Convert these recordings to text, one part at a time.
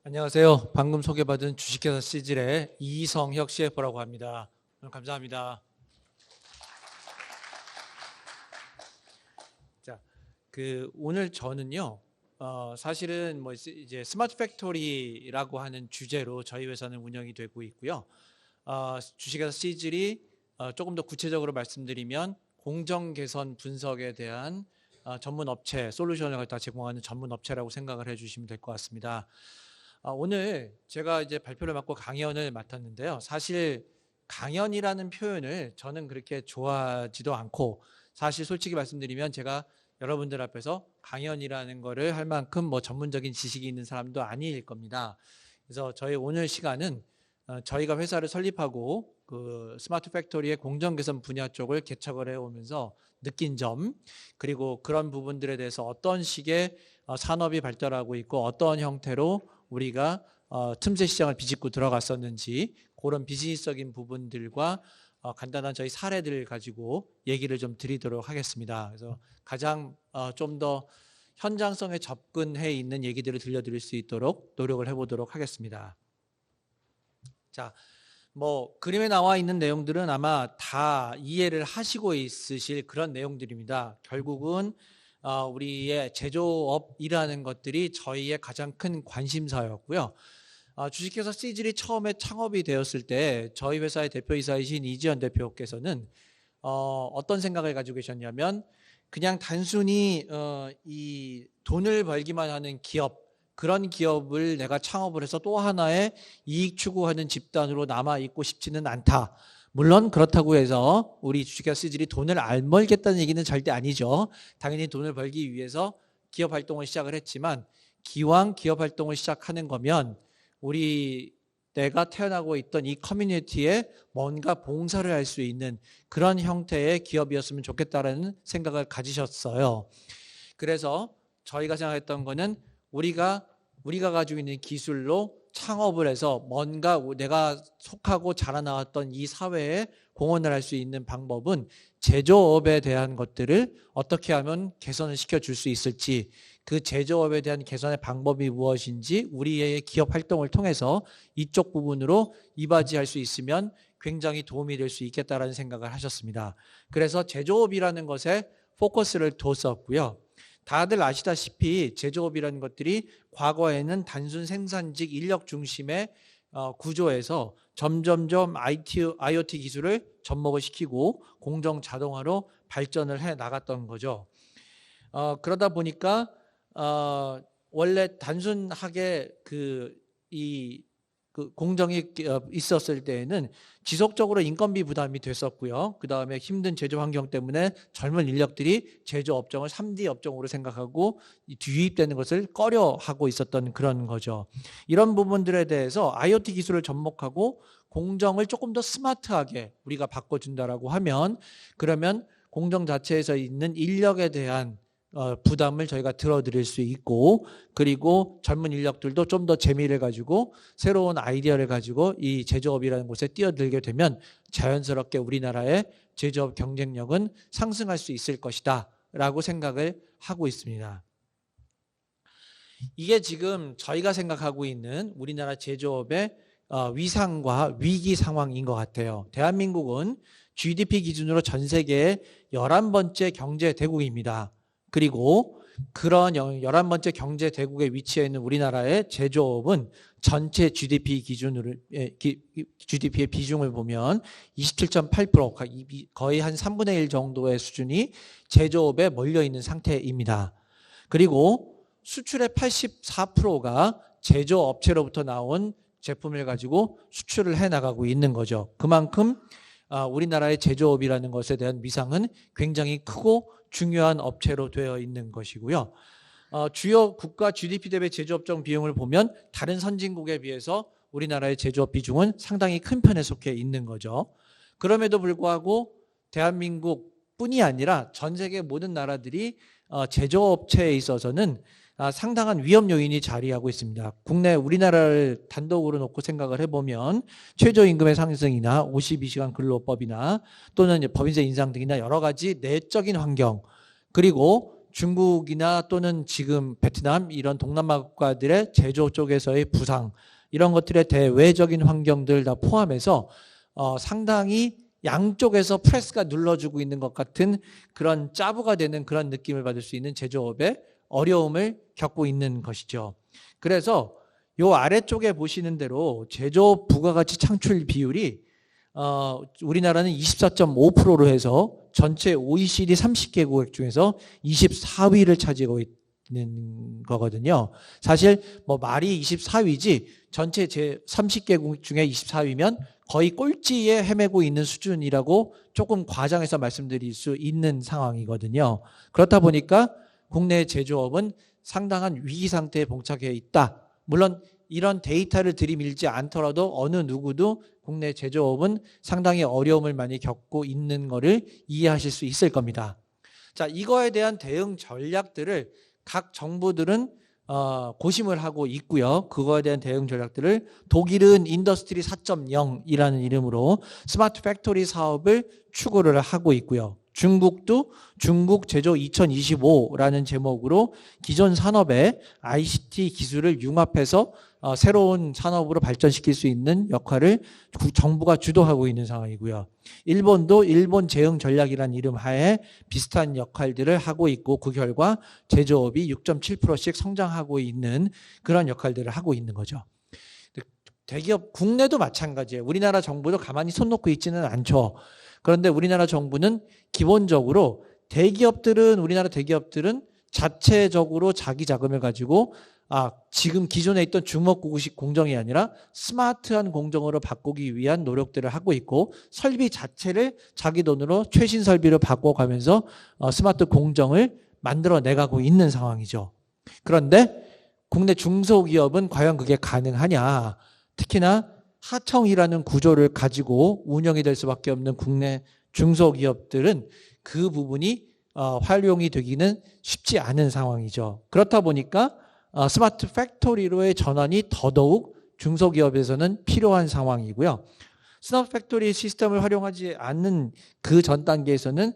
안녕하세요. 방금 소개받은 주식회사 시즐의 이성혁 CFO라고 합니다. 오늘 감사합니다. 자, 오늘 저는요. 사실은 이제 스마트 팩토리라고 하는 주제로 저희 회사는 운영이 되고 있고요. 주식회사 시즐이 조금 더 구체적으로 말씀드리면 공정 개선 분석에 대한 전문 업체, 솔루션을 갖다 제공하는 전문 업체라고 생각을 해주시면 될 것 같습니다. 오늘 제가 이제 발표를 맡고 강연을 맡았는데요. 사실 강연이라는 표현을 저는 그렇게 좋아하지도 않고, 사실 솔직히 말씀드리면 제가 여러분들 앞에서 강연이라는 거를 할 만큼 전문적인 지식이 있는 사람도 아닐 겁니다. 그래서 저희 오늘 시간은 저희가 회사를 설립하고 그 스마트 팩토리의 공정 개선 분야 쪽을 개척을 해오면서 느낀 점, 그리고 그런 부분들에 대해서 어떤 식의 산업이 발달하고 있고 어떤 형태로 우리가 틈새 시장을 비집고 들어갔었는지, 그런 비즈니스적인 부분들과 간단한 저희 사례들을 가지고 얘기를 좀 드리도록 하겠습니다. 그래서 가장 좀 더 현장성에 접근해 있는 얘기들을 들려드릴 수 있도록 노력을 해보도록 하겠습니다. 자, 그림에 나와 있는 내용들은 아마 다 이해를 하시고 있으실 그런 내용들입니다. 결국은 우리의 제조업이라는 것들이 저희의 가장 큰 관심사였고요. 주식회사 시즐이 처음에 창업이 되었을 때 저희 회사의 대표이사이신 이지연 대표께서는 어떤 생각을 가지고 계셨냐면, 그냥 단순히 이 돈을 벌기만 하는 기업, 그런 기업을 내가 창업을 해서 또 하나의 이익 추구하는 집단으로 남아있고 싶지는 않다. 물론 그렇다고 해서 우리 주식회사 시즐이 돈을 안 벌겠다는 얘기는 절대 아니죠. 당연히 돈을 벌기 위해서 기업 활동을 시작을 했지만, 기왕 기업 활동을 시작하는 거면 내가 태어나고 있던 이 커뮤니티에 뭔가 봉사를 할 수 있는 그런 형태의 기업이었으면 좋겠다라는 생각을 가지셨어요. 그래서 저희가 생각했던 거는 우리가 가지고 있는 기술로 창업을 해서 뭔가 내가 속하고 자라나왔던 이 사회에 공헌을 할 수 있는 방법은 제조업에 대한 것들을 어떻게 하면 개선을 시켜줄 수 있을지, 그 제조업에 대한 개선의 방법이 무엇인지 우리의 기업 활동을 통해서 이쪽 부분으로 이바지할 수 있으면 굉장히 도움이 될 수 있겠다라는 생각을 하셨습니다. 그래서 제조업이라는 것에 포커스를 뒀었고요. 다들 아시다시피 제조업이라는 것들이 과거에는 단순 생산직 인력 중심의 구조에서 점점점 IoT 기술을 접목을 시키고 공정 자동화로 발전을 해 나갔던 거죠. 그러다 보니까 원래 단순하게 이 공정이 있었을 때에는 지속적으로 인건비 부담이 됐었고요. 그 다음에 힘든 제조 환경 때문에 젊은 인력들이 제조 업종을 3D 업종으로 생각하고 유입되는 것을 꺼려하고 있었던 그런 거죠. 이런 부분들에 대해서 IoT 기술을 접목하고 공정을 조금 더 스마트하게 우리가 바꿔준다라고 하면, 그러면 공정 자체에서 있는 인력에 대한 부담을 저희가 들어드릴 수 있고, 그리고 젊은 인력들도 좀 더 재미를 가지고 새로운 아이디어를 가지고 이 제조업이라는 곳에 뛰어들게 되면 자연스럽게 우리나라의 제조업 경쟁력은 상승할 수 있을 것이다 라고 생각을 하고 있습니다. 이게 지금 저희가 생각하고 있는 우리나라 제조업의 위상과 위기 상황인 것 같아요. 대한민국은 GDP 기준으로 전 세계의 11번째 경제 대국입니다. 그리고 그런 11번째 경제 대국에 위치해 있는 우리나라의 제조업은 전체 GDP 기준으로 GDP의 비중을 보면 27.8%, 거의 한 3분의 1 정도의 수준이 제조업에 몰려 있는 상태입니다. 그리고 수출의 84%가 제조업체로부터 나온 제품을 가지고 수출을 해 나가고 있는 거죠. 그만큼 우리나라의 제조업이라는 것에 대한 위상은 굉장히 크고 중요한 업체로 되어 있는 것이고요. 주요 국가 GDP 대비 제조업종 비용을 보면 다른 선진국에 비해서 우리나라의 제조업 비중은 상당히 큰 편에 속해 있는 거죠. 그럼에도 불구하고 대한민국뿐이 아니라 전 세계 모든 나라들이 제조업체에 있어서는 상당한 위험 요인이 자리하고 있습니다. 국내 우리나라를 단독으로 놓고 생각을 해보면 최저임금의 상승이나 52시간 근로법이나 또는 법인세 인상 등이나 여러 가지 내적인 환경, 그리고 중국이나 또는 지금 베트남 이런 동남아 국가들의 제조 쪽에서의 부상 이런 것들의 대외적인 환경들 다 포함해서 상당히 양쪽에서 프레스가 눌러주고 있는 것 같은 그런 짜부가 되는 그런 느낌을 받을 수 있는 제조업의 어려움을 겪고 있는 것이죠. 그래서 요 아래쪽에 보시는 대로 제조업 부가가치 창출 비율이 우리나라는 24.5%로 해서 전체 OECD 30개국 중에서 24위를 차지하고 있는 거거든요. 사실 뭐 말이 24위지 전체 제 30개국 중에 24위면 거의 꼴찌에 헤매고 있는 수준이라고 조금 과장해서 말씀드릴 수 있는 상황이거든요. 그렇다 보니까 국내 제조업은 상당한 위기 상태에 봉착해 있다. 물론 이런 데이터를 들이밀지 않더라도 어느 누구도 국내 제조업은 상당히 어려움을 많이 겪고 있는 것을 이해하실 수 있을 겁니다. 자, 이거에 대한 대응 전략들을 각 정부들은 고심을 하고 있고요. 그거에 대한 대응 전략들을 독일은 인더스트리 4.0이라는 이름으로 스마트 팩토리 사업을 추구를 하고 있고요. 중국도 중국 제조 2025라는 제목으로 기존 산업에 ICT 기술을 융합해서 새로운 산업으로 발전시킬 수 있는 역할을 정부가 주도하고 있는 상황이고요. 일본도 일본 재형 전략이라는 이름 하에 비슷한 역할들을 하고 있고 그 결과 제조업이 6.7%씩 성장하고 있는 그런 역할들을 하고 있는 거죠. 대기업 국내도 마찬가지예요. 우리나라 정부도 가만히 손 놓고 있지는 않죠. 그런데 우리나라 정부는 기본적으로 우리나라 대기업들은 자체적으로 자기 자금을 가지고 지금 기존에 있던 주먹구구식 공정이 아니라 스마트한 공정으로 바꾸기 위한 노력들을 하고 있고 설비 자체를 자기 돈으로 최신 설비로 바꿔가면서 스마트 공정을 만들어내가고 있는 상황이죠. 그런데 국내 중소기업은 과연 그게 가능하냐? 특히나 하청이라는 구조를 가지고 운영이 될 수밖에 없는 국내 중소기업들은 그 부분이 활용이 되기는 쉽지 않은 상황이죠. 그렇다 보니까 스마트 팩토리로의 전환이 더더욱 중소기업에서는 필요한 상황이고요. 스마트 팩토리 시스템을 활용하지 않는 그 전 단계에서는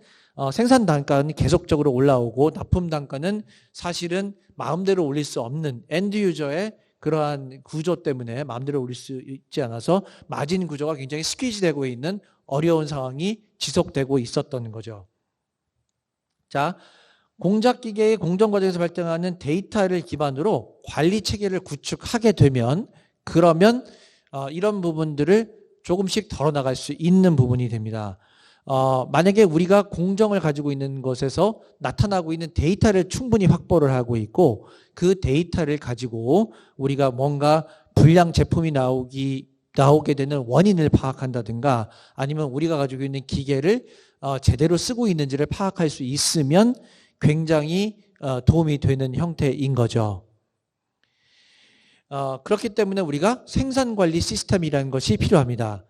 생산 단가는 계속적으로 올라오고 납품 단가는 사실은 마음대로 올릴 수 없는 엔드 유저의 그러한 구조 때문에 마음대로 올릴 수 있지 않아서 마진 구조가 굉장히 스퀴즈되고 있는 어려운 상황이 지속되고 있었던 거죠. 자, 공작기계의 공정 과정에서 발생하는 데이터를 기반으로 관리 체계를 구축하게 되면 그러면 이런 부분들을 조금씩 덜어나갈 수 있는 부분이 됩니다. 만약에 우리가 공정을 가지고 있는 것에서 나타나고 있는 데이터를 충분히 확보를 하고 있고 그 데이터를 가지고 우리가 뭔가 불량 제품이 나오게 되는 원인을 파악한다든가 아니면 우리가 가지고 있는 기계를 제대로 쓰고 있는지를 파악할 수 있으면 굉장히 도움이 되는 형태인 거죠. 그렇기 때문에 우리가 생산관리 시스템이라는 것이 필요합니다.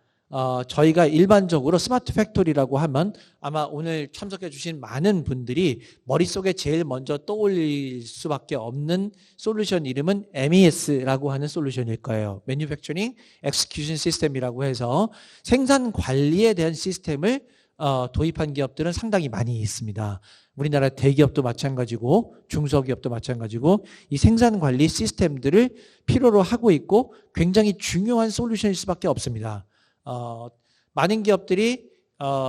저희가 일반적으로 스마트 팩토리라고 하면 아마 오늘 참석해 주신 많은 분들이 머릿속에 제일 먼저 떠올릴 수밖에 없는 솔루션 이름은 MES라고 하는 솔루션일 거예요. Manufacturing Execution System이라고 해서 생산 관리에 대한 시스템을 도입한 기업들은 상당히 많이 있습니다. 우리나라 대기업도 마찬가지고 중소기업도 마찬가지고 이 생산 관리 시스템들을 필요로 하고 있고 굉장히 중요한 솔루션일 수밖에 없습니다. 많은 기업들이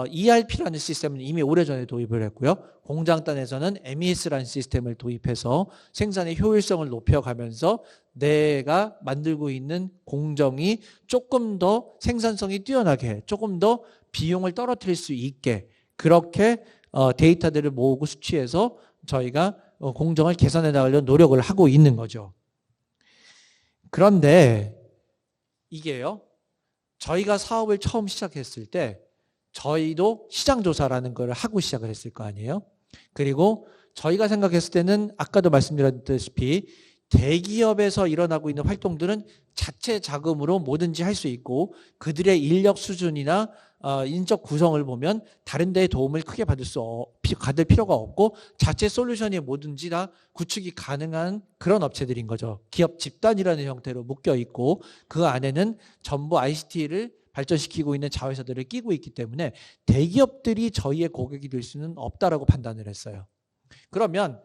ERP라는 시스템을 이미 오래전에 도입을 했고요. 공장단에서는 MES라는 시스템을 도입해서 생산의 효율성을 높여가면서 내가 만들고 있는 공정이 조금 더 생산성이 뛰어나게 조금 더 비용을 떨어뜨릴 수 있게 그렇게 데이터들을 모으고 수치해서 저희가 공정을 개선해 나가려는 노력을 하고 있는 거죠. 그런데 이게요. 저희가 사업을 처음 시작했을 때 저희도 시장조사라는 걸 하고 시작을 했을 거 아니에요. 그리고 저희가 생각했을 때는 아까도 말씀드렸다시피 대기업에서 일어나고 있는 활동들은 자체 자금으로 뭐든지 할 수 있고 그들의 인력 수준이나 인적 구성을 보면 다른 데의 도움을 크게 받을 필요가 없고 자체 솔루션이 뭐든지 다 구축이 가능한 그런 업체들인 거죠. 기업 집단이라는 형태로 묶여 있고 그 안에는 전부 ICT를 발전시키고 있는 자회사들을 끼고 있기 때문에 대기업들이 저희의 고객이 될 수는 없다라고 판단을 했어요. 그러면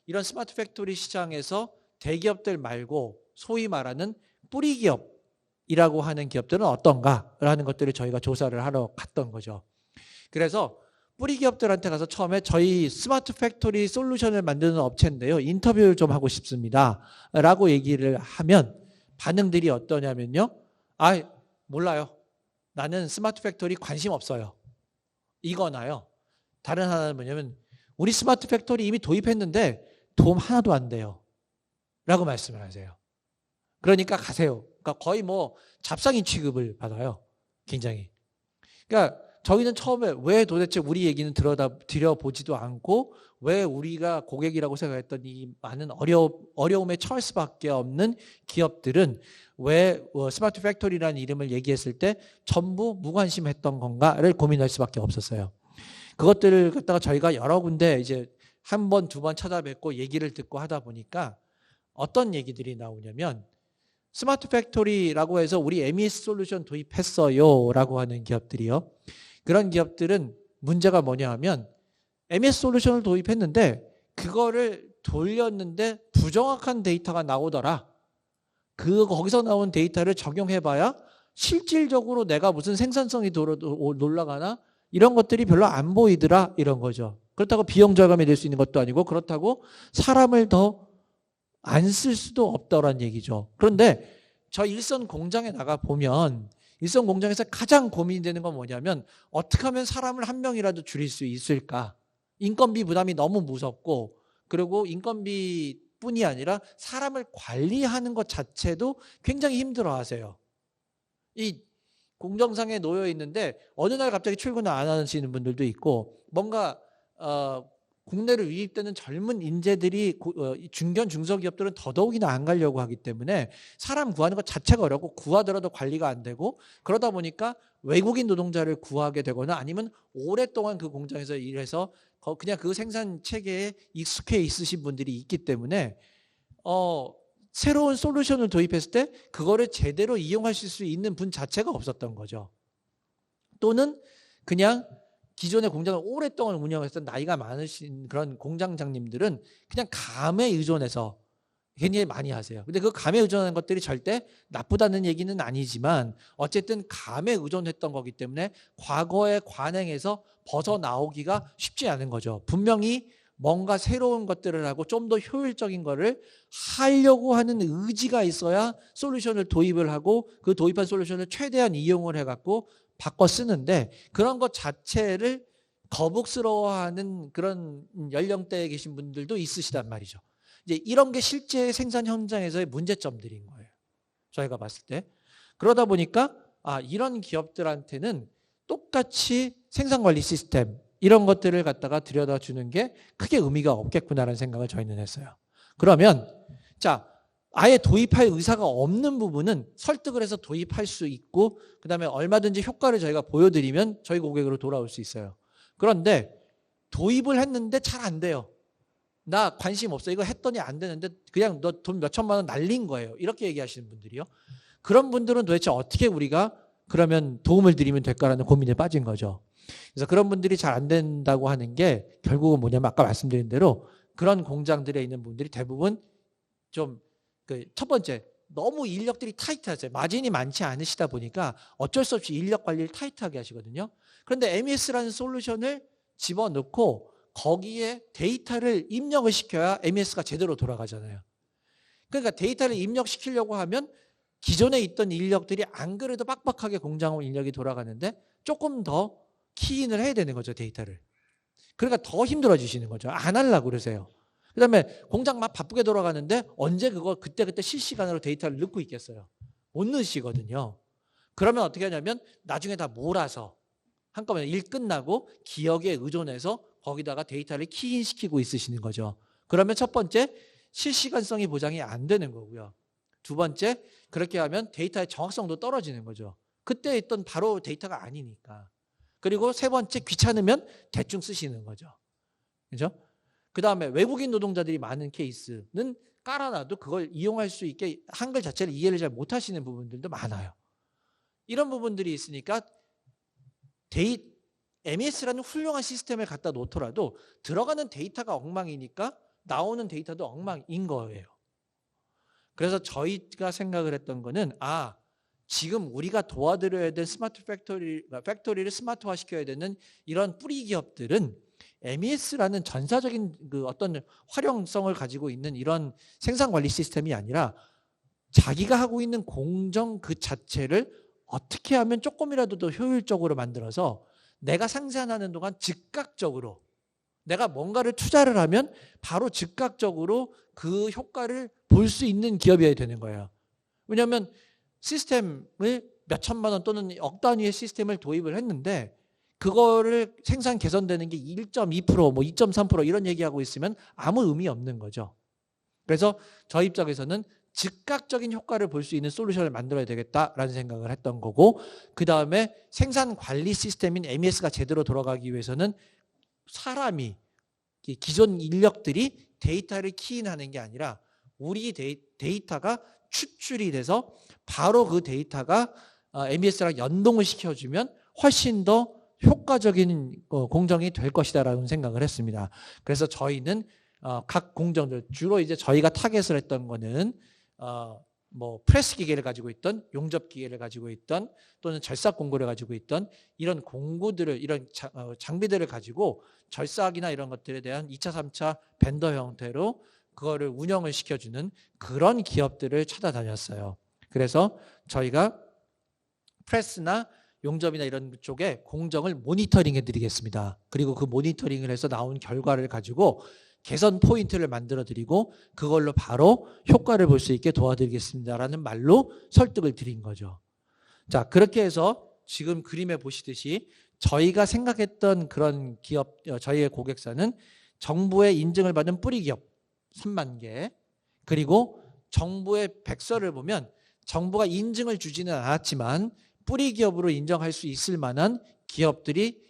이런 스마트 팩토리 시장에서 대기업들 말고 소위 말하는 뿌리 기업이라고 하는 기업들은 어떤가라는 것들을 저희가 조사를 하러 갔던 거죠. 그래서 뿌리 기업들한테 가서 처음에 저희 스마트 팩토리 솔루션을 만드는 업체인데요, 인터뷰를 좀 하고 싶습니다 라고 얘기를 하면 반응들이 어떠냐면요, 몰라요, 나는 스마트 팩토리 관심 없어요, 이거나요. 다른 하나는 뭐냐면 우리 스마트 팩토리 이미 도입했는데 도움 하나도 안 돼요 라고 말씀을 하세요. 그러니까 가세요. 그러니까 거의 뭐 잡상인 취급을 받아요. 굉장히. 그러니까 저희는 처음에 왜 도대체 우리 얘기는 들여보지도 않고 왜 우리가 고객이라고 생각했던 이 많은 어려움에 처할 수밖에 없는 기업들은 왜 스마트 팩토리라는 이름을 얘기했을 때 전부 무관심했던 건가를 고민할 수밖에 없었어요. 그것들을 갖다가 저희가 여러 군데 이제 한 번, 두 번 찾아뵙고 얘기를 듣고 하다 보니까 어떤 얘기들이 나오냐면 스마트 팩토리라고 해서 우리 MES 솔루션 도입했어요 라고 하는 기업들이요. 그런 기업들은 문제가 뭐냐 하면 MES 솔루션을 도입했는데 그거를 돌렸는데 부정확한 데이터가 나오더라. 거기서 나온 데이터를 적용해봐야 실질적으로 내가 무슨 생산성이 올라가나 이런 것들이 별로 안 보이더라 이런 거죠. 그렇다고 비용 절감이 될 수 있는 것도 아니고 그렇다고 사람을 더 안 쓸 수도 없다라는 얘기죠. 그런데 저 일선 공장에 나가 보면 일선 공장에서 가장 고민되는 건 뭐냐면 어떻게 하면 사람을 한 명이라도 줄일 수 있을까? 인건비 부담이 너무 무섭고 그리고 인건비뿐이 아니라 사람을 관리하는 것 자체도 굉장히 힘들어하세요. 이 공정상에 놓여 있는데 어느 날 갑자기 출근을 안 하시는 분들도 있고 뭔가 국내로 유입되는 젊은 인재들이 중견 중소기업들은 더더욱이나 안 가려고 하기 때문에 사람 구하는 것 자체가 어렵고 구하더라도 관리가 안 되고 그러다 보니까 외국인 노동자를 구하게 되거나 아니면 오랫동안 그 공장에서 일해서 그냥 그 생산 체계에 익숙해 있으신 분들이 있기 때문에 새로운 솔루션을 도입했을 때 그거를 제대로 이용하실 수 있는 분 자체가 없었던 거죠. 또는 그냥 기존의 공장을 오랫동안 운영했던 나이가 많으신 그런 공장장님들은 그냥 감에 의존해서 굉장히 많이 하세요. 근데 그 감에 의존하는 것들이 절대 나쁘다는 얘기는 아니지만 어쨌든 감에 의존했던 거기 때문에 과거의 관행에서 벗어나오기가 쉽지 않은 거죠. 분명히 뭔가 새로운 것들을 하고 좀 더 효율적인 거를 하려고 하는 의지가 있어야 솔루션을 도입을 하고 그 도입한 솔루션을 최대한 이용을 해갖고 바꿔 쓰는데 그런 것 자체를 거북스러워하는 그런 연령대에 계신 분들도 있으시단 말이죠. 이제 이런 게 실제 생산 현장에서의 문제점들인 거예요. 저희가 봤을 때. 그러다 보니까 이런 기업들한테는 똑같이 생산관리 시스템 이런 것들을 갖다가 들여다주는 게 크게 의미가 없겠구나라는 생각을 저희는 했어요. 그러면 아예 도입할 의사가 없는 부분은 설득을 해서 도입할 수 있고 그다음에 얼마든지 효과를 저희가 보여드리면 저희 고객으로 돌아올 수 있어요. 그런데 도입을 했는데 잘 안 돼요. 나 관심 없어. 이거 했더니 안 되는데 그냥 너 돈 몇천만 원 날린 거예요. 이렇게 얘기하시는 분들이요. 그런 분들은 도대체 어떻게 우리가 그러면 도움을 드리면 될까라는 고민에 빠진 거죠. 그래서 그런 분들이 잘 안 된다고 하는 게 결국은 뭐냐면 아까 말씀드린 대로 그런 공장들에 있는 분들이 대부분 좀 첫 번째 너무 인력들이 타이트하세요. 마진이 많지 않으시다 보니까 어쩔 수 없이 인력 관리를 타이트하게 하시거든요. 그런데 MES라는 솔루션을 집어넣고 거기에 데이터를 입력을 시켜야 MES가 제대로 돌아가잖아요. 그러니까 데이터를 입력시키려고 하면 기존에 있던 인력들이 안 그래도 빡빡하게 공장 인력이 돌아가는데 조금 더 키인을 해야 되는 거죠, 데이터를. 그러니까 더 힘들어지시는 거죠. 안 하려고 그러세요. 그 다음에 공장 막 바쁘게 돌아가는데 언제 그때 실시간으로 데이터를 넣고 있겠어요. 못 넣으시거든요. 그러면 어떻게 하냐면 나중에 다 몰아서 한꺼번에 일 끝나고 기억에 의존해서 거기다가 데이터를 키인시키고 있으시는 거죠. 그러면 첫 번째, 실시간성이 보장이 안 되는 거고요. 두 번째, 그렇게 하면 데이터의 정확성도 떨어지는 거죠. 그때 있던 바로 데이터가 아니니까. 그리고 세 번째, 귀찮으면 대충 쓰시는 거죠. 그죠? 그 다음에 외국인 노동자들이 많은 케이스는 깔아놔도 그걸 이용할 수 있게 한글 자체를 이해를 잘 못하시는 부분들도 많아요. 이런 부분들이 있으니까 MES라는 훌륭한 시스템을 갖다 놓더라도 들어가는 데이터가 엉망이니까 나오는 데이터도 엉망인 거예요. 그래서 저희가 생각을 했던 거는 지금 우리가 도와드려야 되는 스마트 팩토리를 스마트화 시켜야 되는 이런 뿌리 기업들은 MES라는 전사적인 그 어떤 활용성을 가지고 있는 이런 생산 관리 시스템이 아니라 자기가 하고 있는 공정 그 자체를 어떻게 하면 조금이라도 더 효율적으로 만들어서 내가 생산하는 동안 즉각적으로 내가 뭔가를 투자를 하면 바로 즉각적으로 그 효과를 볼 수 있는 기업이어야 되는 거예요. 왜냐하면 시스템을 몇 천만 원 또는 억 단위의 시스템을 도입을 했는데 그거를 생산 개선되는 게 1.2%, 뭐 2.3% 이런 얘기하고 있으면 아무 의미 없는 거죠. 그래서 저희 입장에서는 즉각적인 효과를 볼 수 있는 솔루션을 만들어야 되겠다라는 생각을 했던 거고, 그 다음에 생산 관리 시스템인 MES가 제대로 돌아가기 위해서는 사람이, 기존 인력들이 데이터를 키인하는 게 아니라 우리 데이터가 추출이 돼서 바로 그 데이터가 MES랑 연동을 시켜주면 훨씬 더 효과적인 공정이 될 것이다라는 생각을 했습니다. 그래서 저희는 각 공정들, 주로 이제 저희가 타겟을 했던 거는 뭐 프레스 기계를 가지고 있던, 용접 기계를 가지고 있던, 또는 절삭 공구를 가지고 있던 이런 공구들을, 이런 장비들을 가지고 절삭이나 이런 것들에 대한 2차, 3차 벤더 형태로 그거를 운영을 시켜주는 그런 기업들을 찾아다녔어요. 그래서 저희가 프레스나 용접이나 이런 쪽에 공정을 모니터링해 드리겠습니다. 그리고 그 모니터링을 해서 나온 결과를 가지고 개선 포인트를 만들어 드리고 그걸로 바로 효과를 볼 수 있게 도와드리겠습니다라는 말로 설득을 드린 거죠. 자, 그렇게 해서 지금 그림에 보시듯이 저희가 생각했던 그런 기업, 저희의 고객사는 정부의 인증을 받은 뿌리 기업 3만 개, 그리고 정부의 백서를 보면 정부가 인증을 주지는 않았지만 뿌리 기업으로 인정할 수 있을 만한 기업들이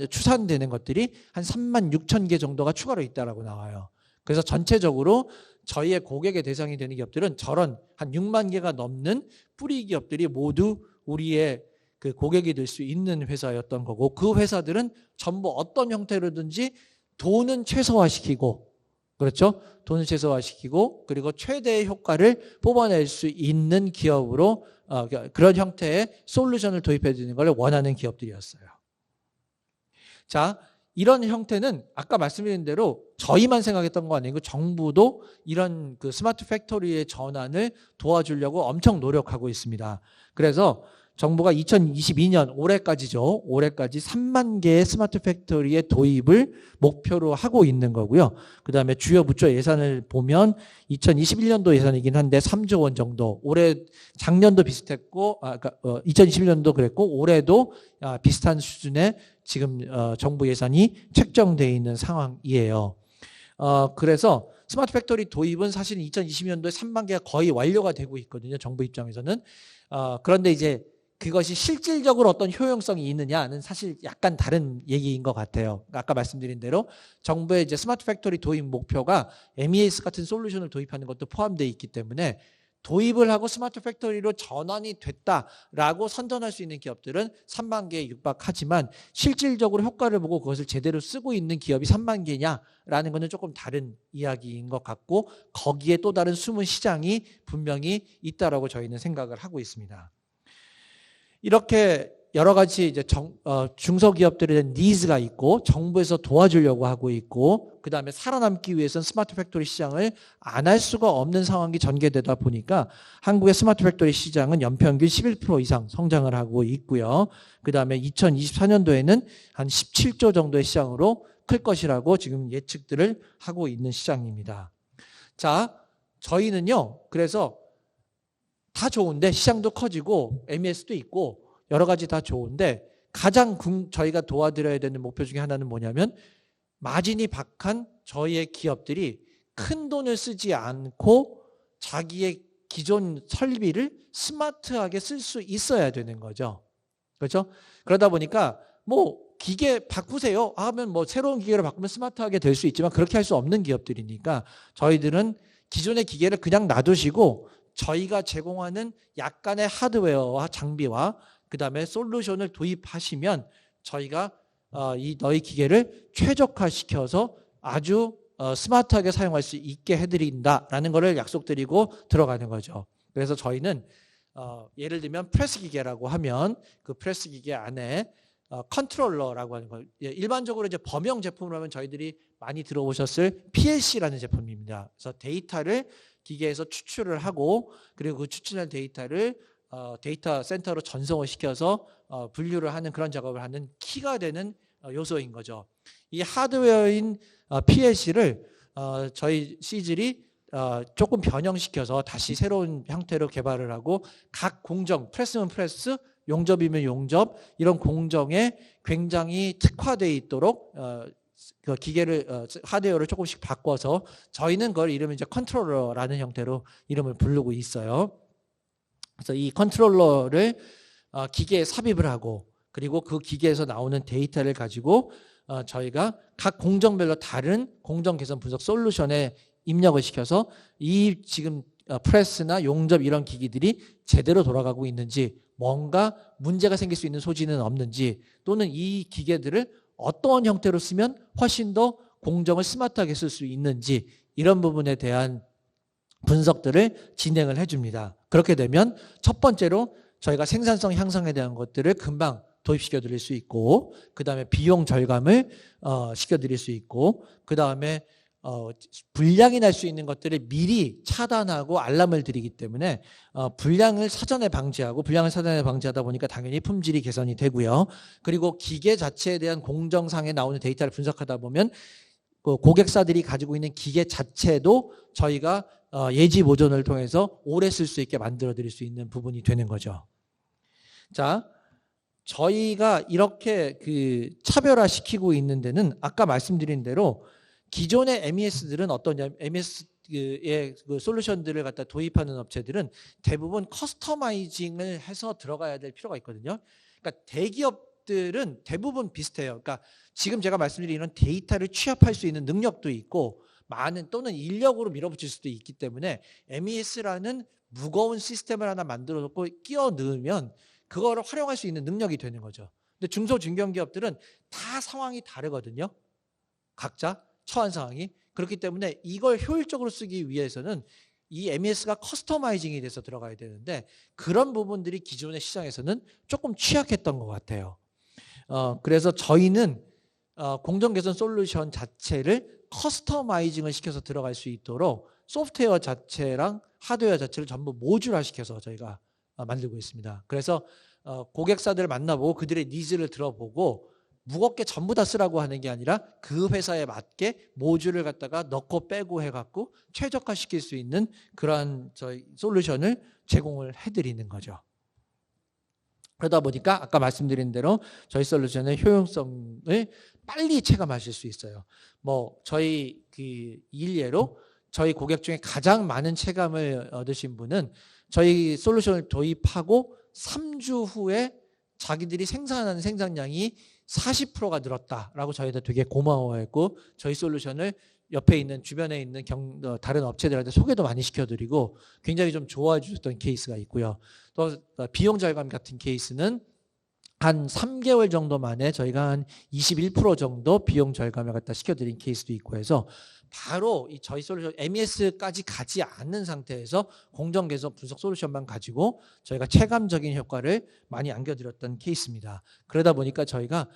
추산되는 것들이 한 3만 6천 개 정도가 추가로 있다라고 나와요. 그래서 전체적으로 저희의 고객의 대상이 되는 기업들은 저런 한 6만 개가 넘는 뿌리 기업들이 모두 우리의 그 고객이 될 수 있는 회사였던 거고, 그 회사들은 전부 어떤 형태로든지 돈은 최소화시키고, 그렇죠? 돈을 최소화시키고 그리고 최대의 효과를 뽑아낼 수 있는 기업으로 그런 형태의 솔루션을 도입해 주는 걸 원하는 기업들이었어요. 자, 이런 형태는 아까 말씀드린 대로 저희만 생각했던 거 아니고 정부도 이런 그 스마트 팩토리의 전환을 도와주려고 엄청 노력하고 있습니다. 그래서 정부가 2022년 올해까지죠. 올해까지 3만 개의 스마트 팩토리의 도입을 목표로 하고 있는 거고요. 그다음에 주요 부처 예산을 보면 2021년도 예산이긴 한데 3조 원 정도. 올해 작년도 비슷했고 2021년도 그랬고 올해도 비슷한 수준의 지금 정부 예산이 책정되어 있는 상황이에요. 그래서 스마트 팩토리 도입은 사실 2020년도에 3만 개가 거의 완료가 되고 있거든요. 정부 입장에서는. 그런데 이제 그것이 실질적으로 어떤 효용성이 있느냐는 사실 약간 다른 얘기인 것 같아요. 아까 말씀드린 대로 정부의 이제 스마트 팩토리 도입 목표가 MES 같은 솔루션을 도입하는 것도 포함되어 있기 때문에 도입을 하고 스마트 팩토리로 전환이 됐다라고 선전할 수 있는 기업들은 3만 개에 육박하지만 실질적으로 효과를 보고 그것을 제대로 쓰고 있는 기업이 3만 개냐라는 것은 조금 다른 이야기인 것 같고, 거기에 또 다른 숨은 시장이 분명히 있다라고 저희는 생각을 하고 있습니다. 이렇게 여러 가지 이제 중소기업들에 대한 니즈가 있고 정부에서 도와주려고 하고 있고, 그 다음에 살아남기 위해서는 스마트 팩토리 시장을 안 할 수가 없는 상황이 전개되다 보니까 한국의 스마트 팩토리 시장은 연평균 11% 이상 성장을 하고 있고요. 그 다음에 2024년도에는 한 17조 정도의 시장으로 클 것이라고 지금 예측들을 하고 있는 시장입니다. 자, 저희는요, 그래서 다 좋은데 시장도 커지고 MES도 있고 여러 가지 다 좋은데 가장 저희가 도와드려야 되는 목표 중에 하나는 뭐냐면 마진이 박한 저희의 기업들이 큰 돈을 쓰지 않고 자기의 기존 설비를 스마트하게 쓸 수 있어야 되는 거죠. 그렇죠? 그러다 보니까 뭐 기계 바꾸세요 하면 뭐 새로운 기계를 바꾸면 스마트하게 될 수 있지만 그렇게 할 수 없는 기업들이니까 저희들은 기존의 기계를 그냥 놔두시고 저희가 제공하는 약간의 하드웨어와 장비와 그 다음에 솔루션을 도입하시면 저희가 이 너희 기계를 최적화시켜서 아주 스마트하게 사용할 수 있게 해드린다라는 것을 약속드리고 들어가는 거죠. 그래서 저희는 예를 들면 프레스 기계라고 하면 그 프레스 기계 안에 컨트롤러라고 하는 거, 일반적으로 이제 범용 제품으로 하면 저희들이 많이 들어보셨을 PLC라는 제품입니다. 그래서 데이터를 기계에서 추출을 하고 그리고 그 추출한 데이터를 데이터 센터로 전송을 시켜서 분류를 하는 그런 작업을 하는 키가 되는 요소인 거죠. 이 하드웨어인 PLC를 저희 시즐이 조금 변형시켜서 다시 새로운 형태로 개발을 하고 각 공정, 프레스면 프레스, 용접이면 용접 이런 공정에 굉장히 특화되어 있도록 그 기계를 하드웨어를 조금씩 바꿔서 저희는 그걸 이름을 이제 컨트롤러라는 형태로 이름을 부르고 있어요. 그래서 이 컨트롤러를 기계에 삽입을 하고 그리고 그 기계에서 나오는 데이터를 가지고 저희가 각 공정별로 다른 공정 개선 분석 솔루션에 입력을 시켜서 이 지금 프레스나 용접 이런 기기들이 제대로 돌아가고 있는지 뭔가 문제가 생길 수 있는 소지는 없는지 또는 이 기계들을 어떤 형태로 쓰면 훨씬 더 공정을 스마트하게 쓸 수 있는지 이런 부분에 대한 분석들을 진행을 해줍니다. 그렇게 되면 첫 번째로 저희가 생산성 향상에 대한 것들을 금방 도입시켜 드릴 수 있고 그 다음에 비용 절감을 시켜드릴 수 있고 그 다음에 불량이 날 수 있는 것들을 미리 차단하고 알람을 드리기 때문에 불량을 사전에 방지하다 보니까 당연히 품질이 개선이 되고요. 그리고 기계 자체에 대한 공정상에 나오는 데이터를 분석하다 보면 고객사들이 가지고 있는 기계 자체도 저희가 예지 보존을 통해서 오래 쓸 수 있게 만들어 드릴 수 있는 부분이 되는 거죠. 자, 저희가 이렇게 차별화시키고 있는 데는 아까 말씀드린 대로 기존의 MES들은 어떠냐면 MES의 그 솔루션들을 갖다 도입하는 업체들은 대부분 커스터마이징을 해서 들어가야 될 필요가 있거든요. 그러니까 대기업들은 대부분 비슷해요. 그러니까 지금 제가 말씀드린 이런 데이터를 취합할 수 있는 능력도 있고 많은 또는 인력으로 밀어붙일 수도 있기 때문에 MES라는 무거운 시스템을 하나 만들어 놓고 끼워 넣으면 그거를 활용할 수 있는 능력이 되는 거죠. 근데 중소 중견기업들은 다 상황이 다르거든요. 각자 처한 상황이. 그렇기 때문에 이걸 효율적으로 쓰기 위해서는 이 MES가 커스터마이징이 돼서 들어가야 되는데 그런 부분들이 기존의 시장에서는 조금 취약했던 것 같아요. 그래서 저희는 공정개선 솔루션 자체를 커스터마이징을 시켜서 들어갈 수 있도록 소프트웨어 자체랑 하드웨어 자체를 전부 모듈화 시켜서 저희가 만들고 있습니다. 그래서 고객사들을 만나보고 그들의 니즈를 들어보고 무겁게 전부 다 쓰라고 하는 게 아니라 그 회사에 맞게 모듈을 갖다가 넣고 빼고 해갖고 최적화시킬 수 있는 그러한 저희 솔루션을 제공을 해드리는 거죠. 그러다 보니까 아까 말씀드린 대로 저희 솔루션의 효용성을 빨리 체감하실 수 있어요. 저희 일례로 저희 고객 중에 가장 많은 체감을 얻으신 분은 저희 솔루션을 도입하고 3주 후에 자기들이 생산하는 생산량이 40%가 늘었다라고 저희한테 되게 고마워했고 저희 솔루션을 옆에 있는 주변에 있는 다른 업체들한테 소개도 많이 시켜드리고 굉장히 좀 좋아해 주셨던 케이스가 있고요. 또 비용 절감 같은 케이스는 한 3개월 정도 만에 저희가 한 21% 정도 비용 절감을 갖다 시켜드린 케이스도 있고 해서 바로 이 저희 솔루션 MES까지 가지 않는 상태에서 공정개선 분석 솔루션만 가지고 저희가 체감적인 효과를 많이 안겨드렸던 케이스입니다. 그러다 보니까 저희가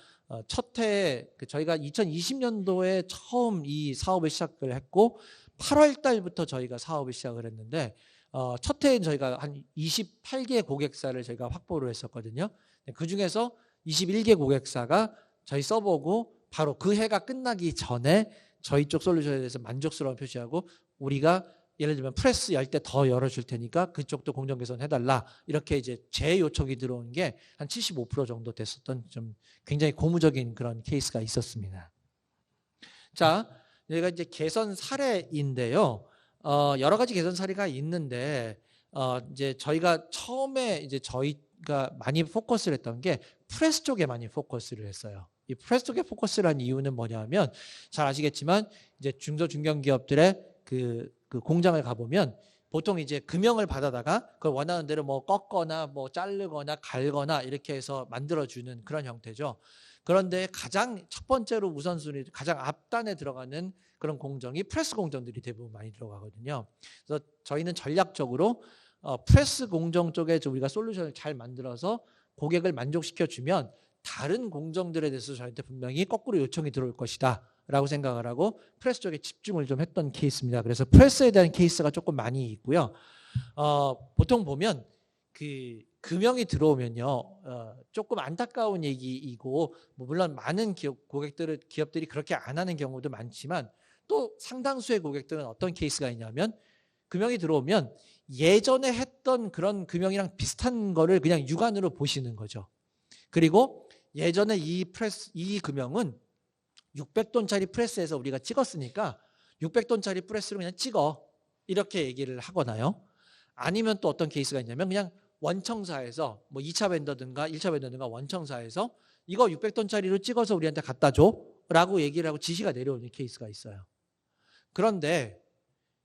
저희가 2020년도에 처음 이 사업을 시작을 했고 8월 달부터 저희가 사업을 시작을 했는데 첫 해엔 저희가 한 28개 고객사를 저희가 확보를 했었거든요. 그 중에서 21개 고객사가 저희 써보고 바로 그 해가 끝나기 전에 저희 쪽 솔루션에 대해서 만족스러운 표시하고 우리가 예를 들면 프레스 열 때 더 열어줄 테니까 그쪽도 공정 개선해달라 이렇게 이제 제 요청이 들어온 게 한 75% 정도 됐었던 좀 굉장히 고무적인 그런 케이스가 있었습니다. 자, 여기가 이제 개선 사례인데요. 여러 가지 개선 사례가 있는데 이제 저희가 처음에 이제 저희가 많이 포커스를 했던 게 프레스 쪽에 많이 포커스를 했어요. 이 프레스 쪽에 포커스를 한 이유는 뭐냐면 잘 아시겠지만 이제 중소 중견기업들의 그 공장을 가보면 보통 이제 금형을 받아다가 그걸 원하는 대로 꺾거나 자르거나 갈거나 이렇게 해서 만들어주는 그런 형태죠. 그런데 가장 첫 번째로 우선순위 가장 앞단에 들어가는 그런 공정이 프레스 공정들이 대부분 많이 들어가거든요. 그래서 저희는 전략적으로 프레스 공정 쪽에 우리가 솔루션을 잘 만들어서 고객을 만족시켜주면 다른 공정들에 대해서 저희한테 분명히 거꾸로 요청이 들어올 것이다 라고 생각을 하고 프레스 쪽에 집중을 좀 했던 케이스입니다. 그래서 프레스에 대한 케이스가 조금 많이 있고요. 보통 보면 그 금형이 들어오면요, 조금 안타까운 얘기이고, 물론 많은 기업들이 그렇게 안 하는 경우도 많지만, 또 상당수의 고객들은 어떤 케이스가 있냐면, 금형이 들어오면 예전에 했던 그런 금형이랑 비슷한 거를 그냥 육안으로 보시는 거죠. 그리고 예전에 이 금형은 600톤짜리 프레스에서 우리가 찍었으니까 600톤짜리 프레스로 그냥 찍어. 이렇게 얘기를 하거나요. 아니면 또 어떤 케이스가 있냐면 그냥 원청사에서 뭐 2차 벤더든가 1차 벤더든가 원청사에서 이거 600톤짜리로 찍어서 우리한테 갖다 줘 라고 얘기를 하고 지시가 내려오는 케이스가 있어요. 그런데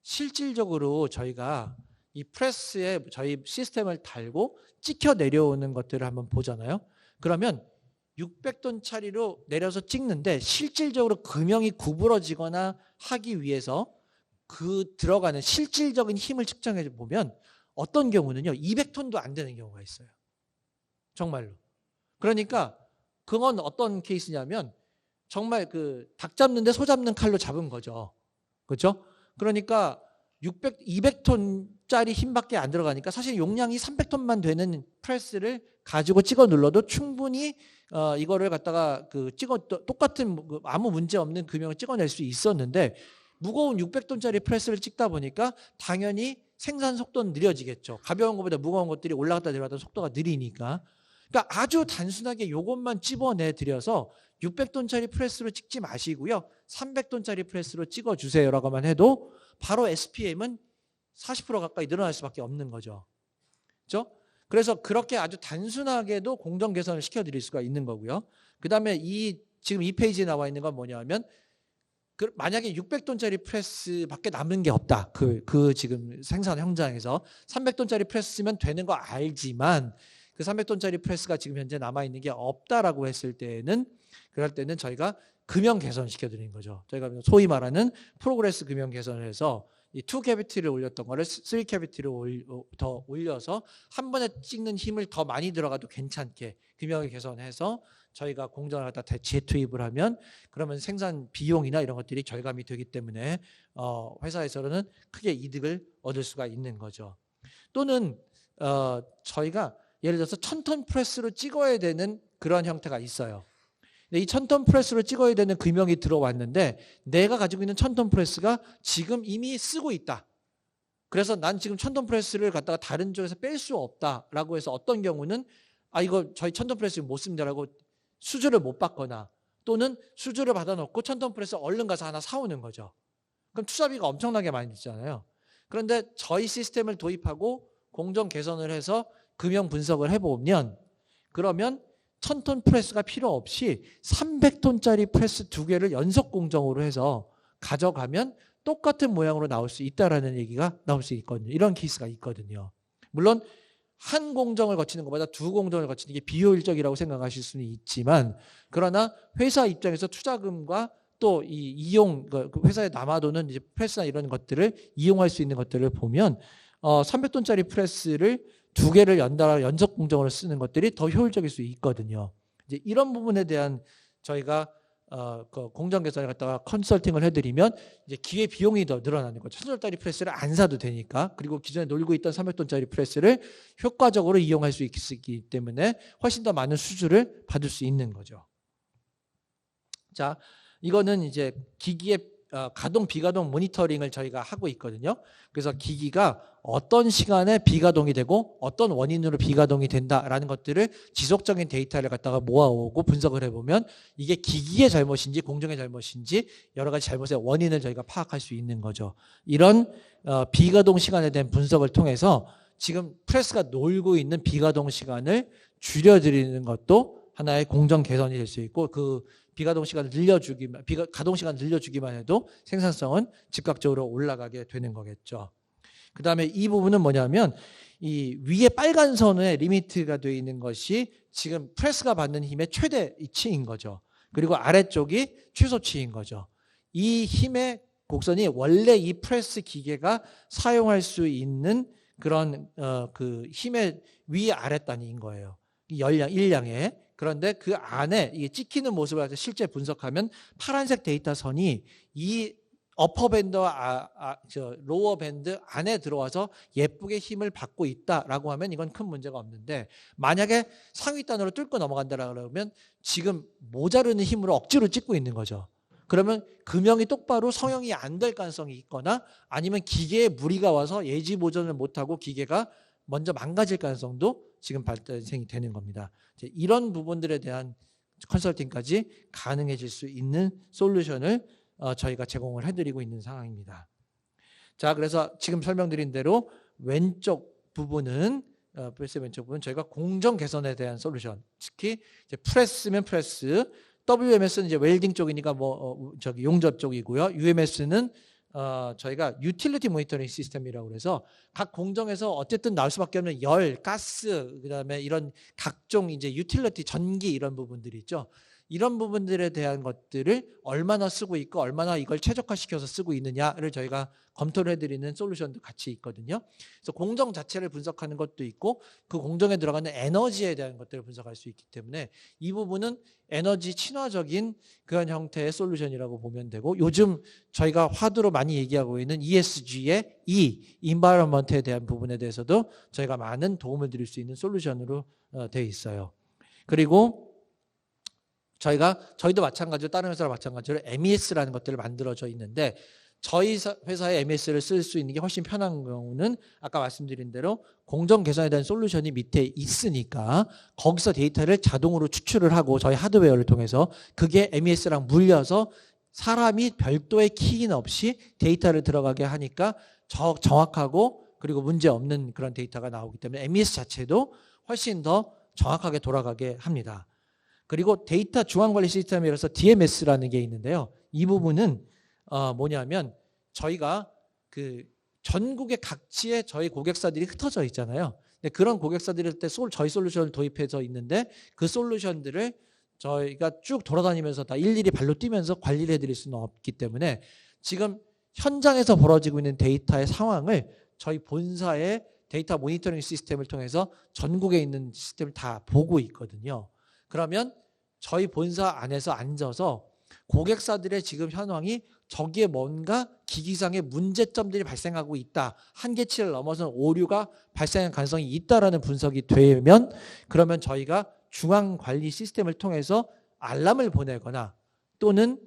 실질적으로 저희가 이 프레스에 저희 시스템을 달고 찍혀 내려오는 것들을 한번 보잖아요. 그러면 600톤짜리로 내려서 찍는데 실질적으로 금형이 구부러지거나 하기 위해서 그 들어가는 실질적인 힘을 측정해 보면 어떤 경우는요 200톤도 안 되는 경우가 있어요. 정말로. 그러니까 그건 어떤 케이스냐면 정말 그 닭 잡는데 소 잡는 칼로 잡은 거죠. 그렇죠? 그러니까 200톤짜리 힘밖에 안 들어가니까 사실 용량이 300톤만 되는 프레스를 가지고 찍어 눌러도 충분히 이거를 갖다가 똑같은 아무 문제 없는 금형을 찍어낼 수 있었는데 무거운 600톤짜리 프레스를 찍다 보니까 당연히 생산 속도는 느려지겠죠. 가벼운 것보다 무거운 것들이 올라갔다 내려갔다 속도가 느리니까. 그러니까 아주 단순하게 이것만 집어내 드려서 600톤짜리 프레스로 찍지 마시고요. 300톤짜리 프레스로 찍어주세요라고만 해도 바로 SPM은 40% 가까이 늘어날 수밖에 없는 거죠. 그렇죠? 그래서 그렇게 아주 단순하게도 공정 개선을 시켜드릴 수가 있는 거고요. 그 다음에 지금 이 페이지에 나와 있는 건 뭐냐면 만약에 600톤짜리 프레스밖에 남은 게 없다. 지금 생산 현장에서 300톤짜리 프레스 쓰면 되는 거 알지만 그 300톤짜리 프레스가 지금 현재 남아있는 게 없다라고 했을 때는 그럴 때는 저희가 금형 개선 시켜드리는 거죠. 저희가 소위 말하는 프로그레스 금형 개선을 해서 이 2캐비티를 올렸던 거를 3캐비티를 더 올려서 한 번에 찍는 힘을 더 많이 들어가도 괜찮게 금형을 개선해서 저희가 공정을 갖다 재투입을 하면 그러면 생산 비용이나 이런 것들이 절감이 되기 때문에 회사에서는 크게 이득을 얻을 수가 있는 거죠. 또는 저희가 예를 들어서 1000톤 프레스로 찍어야 되는 그런 형태가 있어요. 이 1000톤 프레스로 찍어야 되는 금형이 들어왔는데 내가 가지고 있는 1000톤 프레스가 지금 이미 쓰고 있다. 그래서 난 지금 1000톤 프레스를 갖다가 다른 쪽에서 뺄 수 없다라고 해서 어떤 경우는 이거 저희 1000톤 프레스 못 씁니다라고 수주를 못 받거나 또는 수주를 받아놓고 1000톤 프레스 얼른 가서 하나 사오는 거죠. 그럼 투자비가 엄청나게 많이 들잖아요. 그런데 저희 시스템을 도입하고 공정 개선을 해서 금형 분석을 해보면 그러면 1000톤 프레스가 필요 없이 300톤짜리 프레스 2개를 연속 공정으로 해서 가져가면 똑같은 모양으로 나올 수 있다라는 얘기가 나올 수 있거든요. 이런 케이스가 있거든요. 물론 한 공정을 거치는 것보다 2 공정을 거치는 게 비효율적이라고 생각하실 수는 있지만 그러나 회사 입장에서 투자금과 또 이 이용 회사에 남아도는 이제 프레스나 이런 것들을 이용할 수 있는 것들을 보면 300톤짜리 프레스를 2개를 연달아 연속 공정으로 쓰는 것들이 더 효율적일 수 있거든요. 이제 이런 부분에 대한 저희가 그 공정 개선을 갖다가 컨설팅을 해드리면 이제 기회 비용이 더 늘어나는 거죠. 1000톤짜리 프레스를 안 사도 되니까 그리고 기존에 놀고 있던 300톤짜리 프레스를 효과적으로 이용할 수 있기 때문에 훨씬 더 많은 수주를 받을 수 있는 거죠. 자, 이거는 이제 기기의 가동 비가동 모니터링을 저희가 하고 있거든요. 그래서 기기가 어떤 시간에 비가동이 되고 어떤 원인으로 비가동이 된다라는 것들을 지속적인 데이터를 갖다가 모아오고 분석을 해보면 이게 기기의 잘못인지 공정의 잘못인지 여러 가지 잘못의 원인을 저희가 파악할 수 있는 거죠. 이런 비가동 시간에 대한 분석을 통해서 지금 프레스가 놀고 있는 비가동 시간을 줄여드리는 것도 하나의 공정 개선이 될 수 있고 그 가동 시간을 늘려주기만 해도 생산성은 즉각적으로 올라가게 되는 거겠죠. 그다음에 이 부분은 뭐냐면 이 위에 빨간 선에 리미트가 되어 있는 것이 지금 프레스가 받는 힘의 최대치인 거죠. 그리고 아래쪽이 최소치인 거죠. 이 힘의 곡선이 원래 이 프레스 기계가 사용할 수 있는 그런 그 힘의 위아래 단위인 거예요. 열량, 일량에. 그런데 그 안에 이게 찍히는 모습을 실제 분석하면 파란색 데이터 선이 이 어퍼 밴드와 로어 밴드 안에 들어와서 예쁘게 힘을 받고 있다라고 하면 이건 큰 문제가 없는데, 만약에 상위 단으로 뚫고 넘어간다라고 그러면 지금 모자르는 힘으로 억지로 찍고 있는 거죠. 그러면 금형이 똑바로 성형이 안 될 가능성이 있거나 아니면 기계에 무리가 와서 예지 보존을 못하고 기계가 먼저 망가질 가능성도 지금 발생이 되는 겁니다. 이런 부분들에 대한 컨설팅까지 가능해질 수 있는 솔루션을 저희가 제공을 해드리고 있는 상황입니다. 자, 그래서 지금 설명드린 대로 왼쪽 부분은 프레스 왼쪽 부분 저희가 공정 개선에 대한 솔루션, 특히 이제 프레스면 프레스, WMS는 이제 웰딩 쪽이니까 저기 용접 쪽이고요. UMS는 저희가 유틸리티 모니터링 시스템이라고 그래서 각 공정에서 어쨌든 나올 수밖에 없는 열, 가스, 그다음에 이런 각종 이제 유틸리티 전기 이런 부분들이 있죠. 이런 부분들에 대한 것들을 얼마나 쓰고 있고 얼마나 이걸 최적화시켜서 쓰고 있느냐를 저희가 검토를 해드리는 솔루션도 같이 있거든요. 그래서 공정 자체를 분석하는 것도 있고 그 공정에 들어가는 에너지에 대한 것들을 분석할 수 있기 때문에 이 부분은 에너지 친화적인 그런 형태의 솔루션이라고 보면 되고, 요즘 저희가 화두로 많이 얘기하고 있는 ESG의 Environment에 대한 부분에 대해서도 저희가 많은 도움을 드릴 수 있는 솔루션으로 되어 있어요. 그리고 저희도 마찬가지로 다른 회사랑 마찬가지로 MES라는 것들을 만들어져 있는데, 저희 회사의 MES를 쓸 수 있는 게 훨씬 편한 경우는 아까 말씀드린 대로 공정 개선에 대한 솔루션이 밑에 있으니까 거기서 데이터를 자동으로 추출을 하고 저희 하드웨어를 통해서 그게 MES랑 물려서 사람이 별도의 키인 없이 데이터를 들어가게 하니까 정확하고 그리고 문제 없는 그런 데이터가 나오기 때문에 MES 자체도 훨씬 더 정확하게 돌아가게 합니다. 그리고 데이터 중앙관리 시스템이라서 DMS라는 게 있는데요. 이 부분은 뭐냐면 저희가 그 전국의 각지에 저희 고객사들이 흩어져 있잖아요. 근데 그런 고객사들일 때 저희 솔루션을 도입해서 있는데 그 솔루션들을 저희가 쭉 돌아다니면서 다 일일이 발로 뛰면서 관리를 해드릴 수는 없기 때문에 지금 현장에서 벌어지고 있는 데이터의 상황을 저희 본사의 데이터 모니터링 시스템을 통해서 전국에 있는 시스템을 다 보고 있거든요. 그러면 저희 본사 안에서 앉아서 고객사들의 지금 현황이 저기에 뭔가 기기상의 문제점들이 발생하고 있다, 한계치를 넘어선 오류가 발생할 가능성이 있다라는 분석이 되면, 그러면 저희가 중앙관리 시스템을 통해서 알람을 보내거나 또는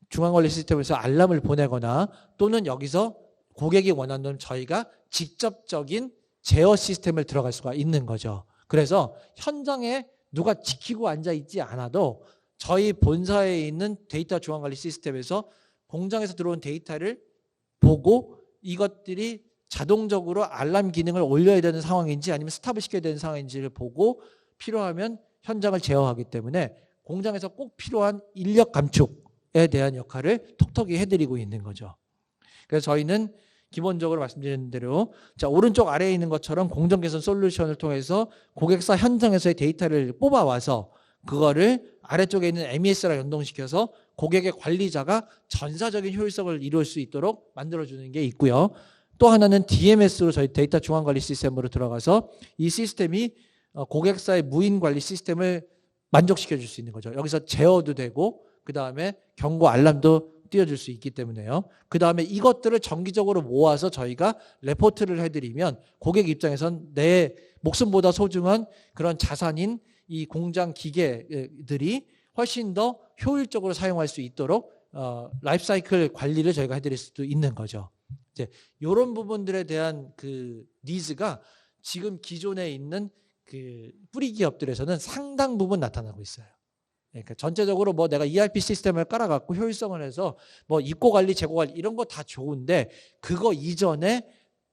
중앙관리 시스템에서 알람을 보내거나 또는 여기서 고객이 원하는 저희가 직접적인 제어 시스템을 들어갈 수가 있는 거죠. 그래서 현장에 누가 지키고 앉아 있지 않아도 저희 본사에 있는 데이터 중앙관리 시스템에서 공장에서 들어온 데이터를 보고 이것들이 자동적으로 알람 기능을 올려야 되는 상황인지 아니면 스탑을 시켜야 되는 상황인지를 보고 필요하면 현장을 제어하기 때문에 공장에서 꼭 필요한 인력 감축에 대한 역할을 톡톡히 해드리고 있는 거죠. 그래서 저희는 기본적으로 말씀드린 대로 자, 오른쪽 아래에 있는 것처럼 공정 개선 솔루션을 통해서 고객사 현장에서의 데이터를 뽑아와서 그거를 아래쪽에 있는 MES랑 연동시켜서 고객의 관리자가 전사적인 효율성을 이룰 수 있도록 만들어주는 게 있고요. 또 하나는 DMS로 저희 데이터 중앙관리 시스템으로 들어가서 이 시스템이 고객사의 무인 관리 시스템을 만족시켜 줄 수 있는 거죠. 여기서 제어도 되고 그 다음에 경고 알람도 띄워줄 수 있기 때문에요. 그 다음에 이것들을 정기적으로 모아서 저희가 레포트를 해드리면 고객 입장에선 내 목숨보다 소중한 그런 자산인 이 공장 기계들이 훨씬 더 효율적으로 사용할 수 있도록 라이프 사이클 관리를 저희가 해드릴 수도 있는 거죠. 이제 이런 부분들에 대한 그 니즈가 지금 기존에 있는 그 뿌리 기업들에서는 상당 부분 나타나고 있어요. 그러니까 전체적으로 뭐 내가 ERP 시스템을 깔아갖고 효율성을 해서 뭐 입고 관리, 재고 관리 이런 거 다 좋은데 그거 이전에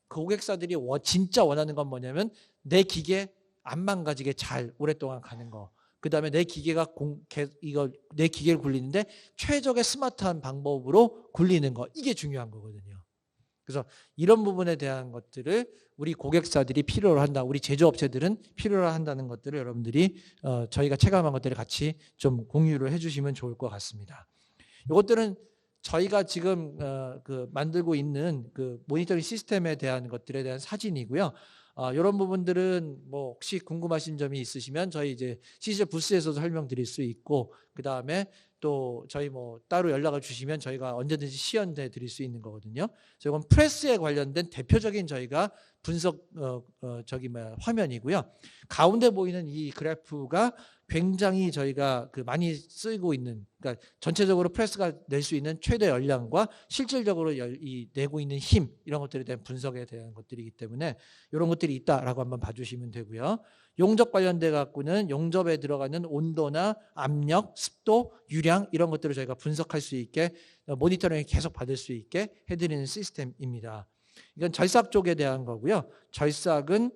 고객사들이 진짜 원하는 건 뭐냐면 내 기계 안 망가지게 잘 오랫동안 가는 거. 그 다음에 내 기계가 내 기계를 굴리는데 최적의 스마트한 방법으로 굴리는 거. 이게 중요한 거거든요. 그래서 이런 부분에 대한 것들을 우리 고객사들이 필요로 한다. 우리 제조업체들은 필요로 한다는 것들을 여러분들이 저희가 체감한 것들을 같이 좀 공유를 해주시면 좋을 것 같습니다. 이것들은 저희가 지금 만들고 있는 그 모니터링 시스템에 대한 것들에 대한 사진이고요. 이런 부분들은 뭐 혹시 궁금하신 점이 있으시면 저희 이제 시즈 부스에서도 설명드릴 수 있고, 그 다음에 또 저희 뭐 따로 연락을 주시면 저희가 언제든지 시연돼 드릴 수 있는 거거든요. 그래서 이건 프레스에 관련된 대표적인 저희가 분석 화면이고요. 가운데 보이는 이 그래프가 굉장히 저희가 많이 쓰고 있는, 그러니까 전체적으로 프레스가 낼 수 있는 최대 열량과 실질적으로 내고 있는 힘, 이런 것들에 대한 분석에 대한 것들이기 때문에 이런 것들이 있다라고 한번 봐주시면 되고요. 용접 관련돼 갖고는 용접에 들어가는 온도나 압력, 습도, 유량 이런 것들을 저희가 분석할 수 있게 모니터링을 계속 받을 수 있게 해드리는 시스템입니다. 이건 절삭 쪽에 대한 거고요. 절삭은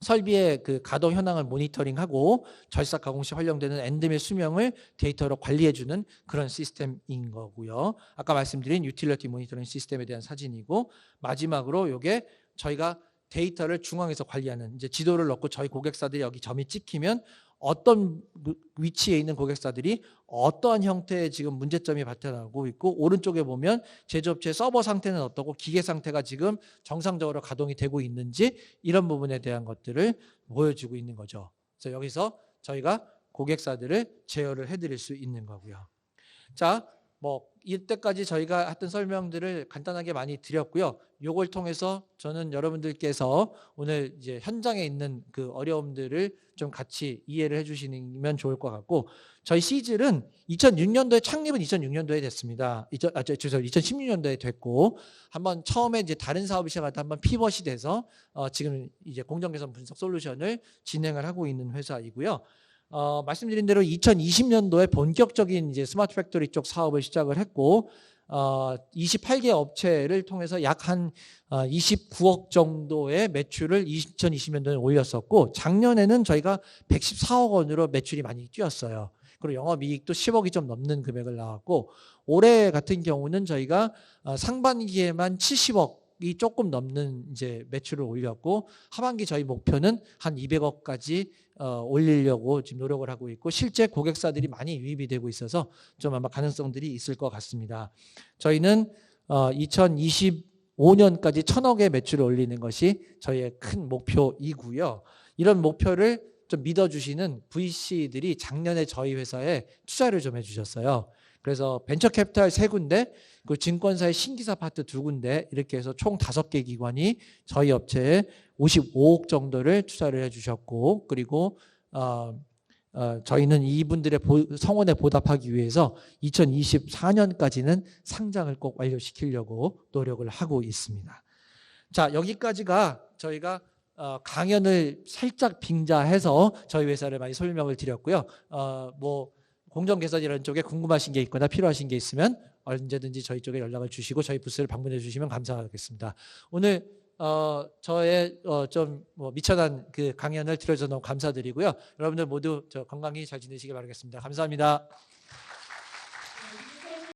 설비의 그 가동 현황을 모니터링하고 절삭 가공 시 활용되는 엔드밀 수명을 데이터로 관리해주는 그런 시스템인 거고요. 아까 말씀드린 유틸리티 모니터링 시스템에 대한 사진이고, 마지막으로 이게 저희가 데이터를 중앙에서 관리하는, 이제 지도를 넣고 저희 고객사들이 여기 점이 찍히면 어떤 위치에 있는 고객사들이 어떠한 형태의 지금 문제점이 나타나고 있고, 오른쪽에 보면 제조업체 서버 상태는 어떻고 기계 상태가 지금 정상적으로 가동이 되고 있는지, 이런 부분에 대한 것들을 보여주고 있는 거죠. 그래서 여기서 저희가 고객사들을 제어를 해드릴 수 있는 거고요. 자, 뭐 이때까지 저희가 했던 설명들을 간단하게 많이 드렸고요. 요걸 통해서 저는 여러분들께서 오늘 이제 현장에 있는 그 어려움들을 좀 같이 이해를 해주시면 좋을 것 같고, 저희 시즐은 2006년도에 창립은 2006년도에 됐습니다. 2016년도에 됐고, 한번 처음에 이제 다른 사업을 시작할 때 한번 피벗이 돼서 지금 이제 공정개선 분석 솔루션을 진행을 하고 있는 회사이고요. 말씀드린 대로 2020년도에 본격적인 이제 스마트 팩토리 쪽 사업을 시작을 했고, 28개 업체를 통해서 약 한 29억 정도의 매출을 2020년도에 올렸었고, 작년에는 저희가 114억 원으로 매출이 많이 뛰었어요. 그리고 영업이익도 10억이 좀 넘는 금액을 나왔고, 올해 같은 경우는 저희가 상반기에만 70억이 조금 넘는 이제 매출을 올렸고, 하반기 저희 목표는 한 200억까지 올리려고 지금 노력을 하고 있고, 실제 고객사들이 많이 유입이 되고 있어서 좀 아마 가능성들이 있을 것 같습니다. 저희는 2025년까지 1000억의 매출을 올리는 것이 저희의 큰 목표이고요. 이런 목표를 좀 믿어주시는 VC들이 작년에 저희 회사에 투자를 좀 해주셨어요. 그래서 벤처캐피탈 3군데, 그리고 증권사의 신기사 파트 2군데, 이렇게 해서 총 5개 기관이 저희 업체에 55억 정도를 투자를 해주셨고, 그리고 저희는 이분들의 성원에 보답하기 위해서 2024년까지는 상장을 꼭 완료시키려고 노력을 하고 있습니다. 자, 여기까지가 저희가 강연을 살짝 빙자해서 저희 회사를 많이 설명을 드렸고요. 뭐 공정개선이라는 쪽에 궁금하신 게 있거나 필요하신 게 있으면 언제든지 저희 쪽에 연락을 주시고 저희 부스를 방문해 주시면 감사하겠습니다. 오늘 저의 좀 미천한 그 강연을 들어주셔서 너무 감사드리고요. 여러분들 모두 건강히 잘 지내시기 바라겠습니다. 감사합니다.